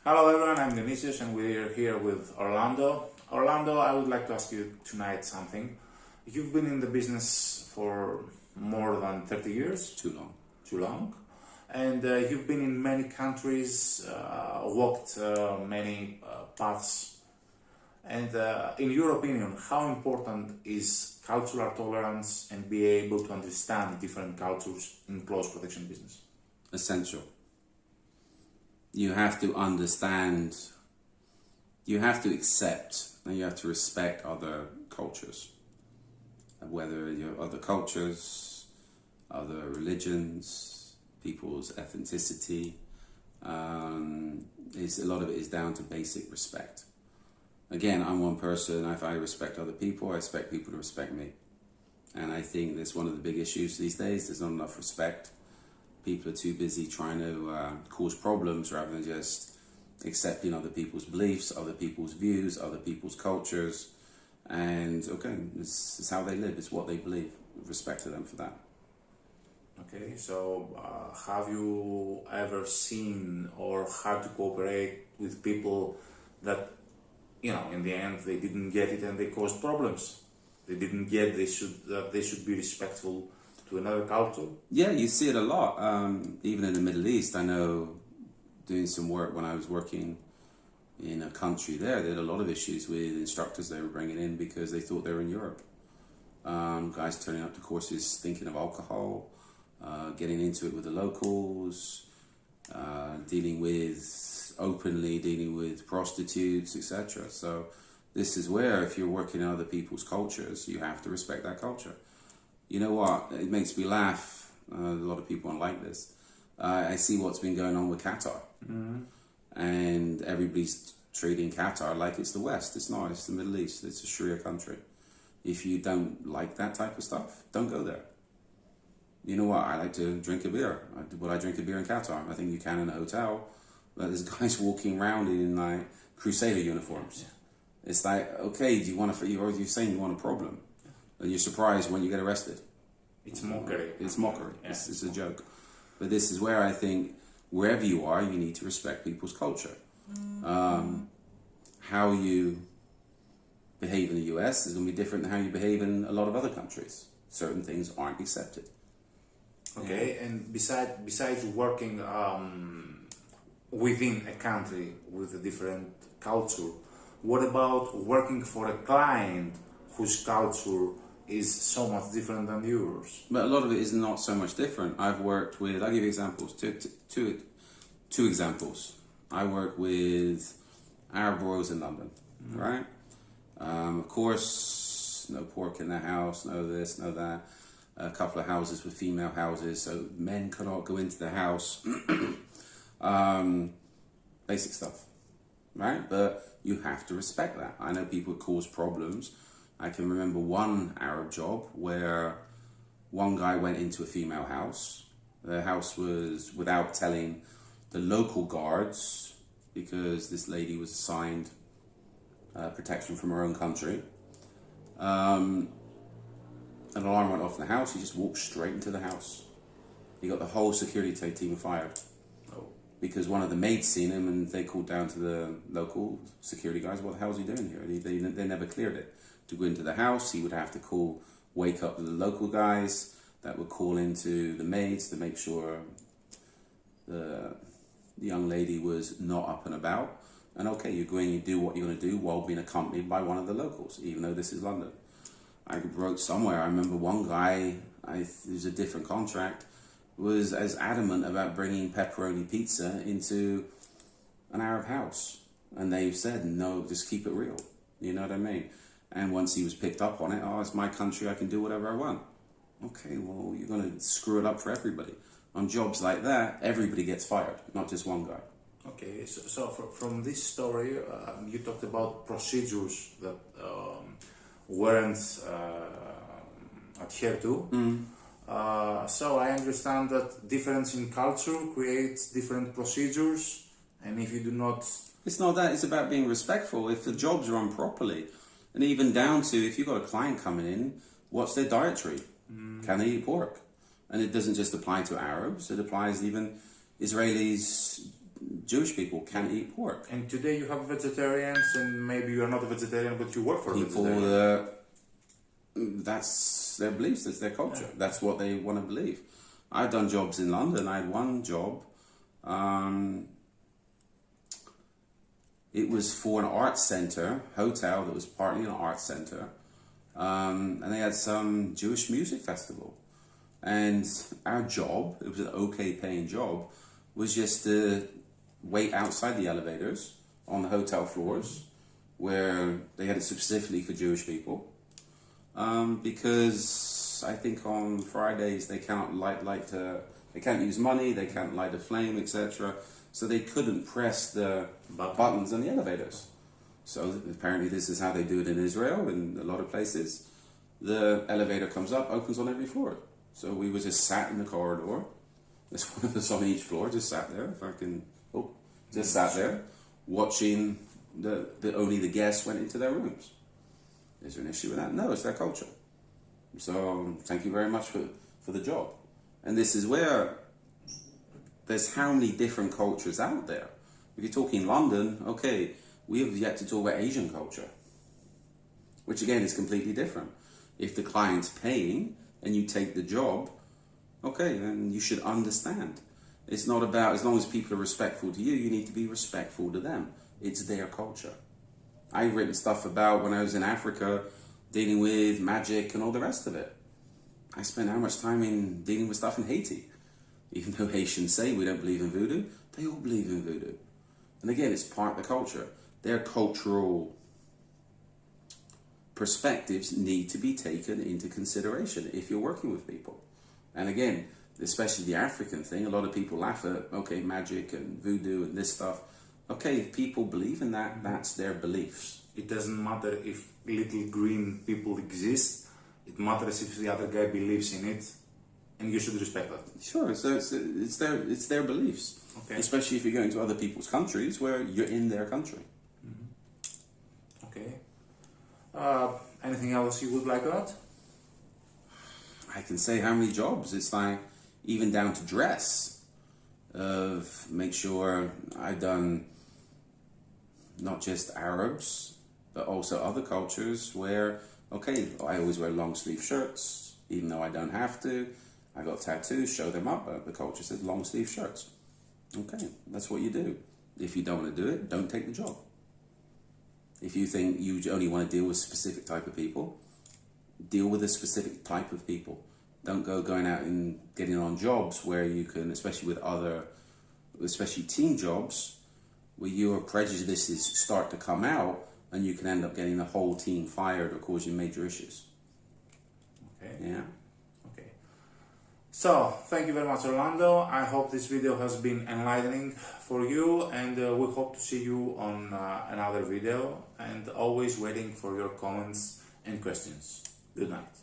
Hello everyone, I'm Dionysius and we're here with Orlando. Orlando, I would like to ask you tonight something. You've been in the business for more than 30 years. Too long. Too long. And you've been in many countries, walked many paths. And in your opinion, how important is cultural tolerance and be able to understand different cultures in close protection business? Essential. You have to understand, you have to accept, and you have to respect other cultures. Whether you're other cultures, other religions, people's ethnicity, a lot of it is down to basic respect. Again, I'm one person. If I respect other people, I expect people to respect me. And I think that's one of the big issues these days. There's not enough respect. People are too busy trying to cause problems rather than just accepting other people's beliefs, other people's views, other people's cultures. And okay, this is how they live. It's what they believe. Respect to them for that. Okay, so have you ever seen or had to cooperate with people that, you know, in the end they didn't get it and they caused problems? They didn't get they should be respectful to another culture? Yeah, you see it a lot. Even in the Middle East, I know doing some work when I was working in a country there, they had a lot of issues with instructors they were bringing in because they thought they were in Europe. Guys turning up to courses thinking of alcohol, getting into it with the locals, dealing with prostitutes, etc. So this is where, if you're working in other people's cultures, you have to respect that culture. You know what? It makes me laugh. A lot of people don't like this. I see what's been going on with Qatar. Mm-hmm. And everybody's treating Qatar like it's the West. It's not. It's the Middle East. It's a Sharia country. If you don't like that type of stuff, don't go there. You know what? I like to drink a beer. Would I drink a beer in Qatar? I think you can in a hotel. But there's guys walking around in like Crusader uniforms. Yeah. It's like, okay, you're saying you want a problem. And you're surprised when you get arrested. It's mockery. It's mockery. Yeah. It's a joke. But this is where I think, wherever you are, you need to respect people's culture. How you behave in the US is going to be different than how you behave in a lot of other countries. Certain things aren't accepted. Okay, yeah. And besides working within a country with a different culture, what about working for a client whose culture is so much different than yours? But a lot of it is not so much different. I've worked with, I'll give you examples, two examples. I work with Arab royals in London, mm-hmm. right? Of course, no pork in the house, no this, no that. A couple of houses with female houses, so men cannot go into the house. Basic stuff, right? But you have to respect that. I know people cause problems. I can remember one Arab job where one guy went into a female house. The house was without telling the local guards, because this lady was assigned protection from her own country. An alarm went off in the house. He just walked straight into the house. He got the whole security team fired. Oh. Because one of the maids seen him and they called down to the local security guys, what the hell is he doing here? They never cleared it. To go into the house, he would have to wake up the local guys that would call into the maids to make sure the young lady was not up and about. And okay, you go in, you do what you're going to do while being accompanied by one of the locals, even though this is London. I wrote somewhere, I remember one guy, it was a different contract, was as adamant about bringing pepperoni pizza into an Arab house. And they said, no, just keep it real. You know what I mean? And once he was picked up on it, oh, it's my country, I can do whatever I want. Okay, well, you're going to screw it up for everybody. On jobs like that, everybody gets fired, not just one guy. Okay, so from this story, you talked about procedures that weren't adhered to. Mm. So I understand that difference in culture creates different procedures, and if you do not... It's not that, it's about being respectful. If the job's run properly, and even down to, if you've got a client coming in, what's their dietary? Mm. Can they eat pork? And it doesn't just apply to Arabs, it applies even Israelis, Jewish people can't eat pork. And today you have vegetarians, and maybe you are not a vegetarian, but you work for People, vegetarians. that's their beliefs, that's their culture. Yeah. That's what they want to believe. I've done jobs in London. I had one job. It was for an arts centre, hotel that was partly an arts centre. And they had some Jewish music festival. And our job, it was an okay paying job, was just to wait outside the elevators on the hotel floors, where they had it specifically for Jewish people. Because I think on Fridays they can't they can't use money, they can't light a flame, etc. So they couldn't press the buttons on the elevators. So apparently this is how they do it in Israel and a lot of places. The elevator comes up, opens on every floor. So we were just sat in the corridor. There's one of us on each floor, just sat there. Just sat there, watching only the guests went into their rooms. Is there an issue with that? No, it's their culture. So thank you very much for the job. And this is where there's how many different cultures out there. If you're talking London, okay, we have yet to talk about Asian culture, which again is completely different. If the client's paying and you take the job, okay, then you should understand. It's not about, as long as people are respectful to you, you need to be respectful to them. It's their culture. I've written stuff about when I was in Africa, dealing with magic and all the rest of it. I spent how much time in dealing with stuff in Haiti. Even though Haitians say we don't believe in voodoo, they all believe in voodoo. And again, it's part of the culture. Their cultural perspectives need to be taken into consideration if you're working with people. And again, especially the African thing, a lot of people laugh at, okay, magic and voodoo and this stuff. Okay, if people believe in that, that's their beliefs. It doesn't matter if little green people exist. It matters if the other guy believes in it, and you should respect that. Sure, so it's their beliefs. Okay. Especially if you're going to other people's countries where you're in their country. Mm-hmm. Okay. Anything else you would like to add? I can say how many jobs. It's like even down to dress. Make sure I've done not just Arabs, but also other cultures where, okay, I always wear long sleeve shirts, even though I don't have to. I got tattoos, show them up, but the culture says long sleeve shirts. Okay, that's what you do. If you don't want to do it, don't take the job. If you think you only want to deal with a specific type of people, deal with a specific type of people. Don't go going out and getting on jobs where you can, especially team jobs, where your prejudices start to come out and you can end up getting the whole team fired or causing major issues. Okay. Yeah. Okay. So, thank you very much, Orlando. I hope this video has been enlightening for you, and we hope to see you on another video, and always waiting for your comments and questions. Good night.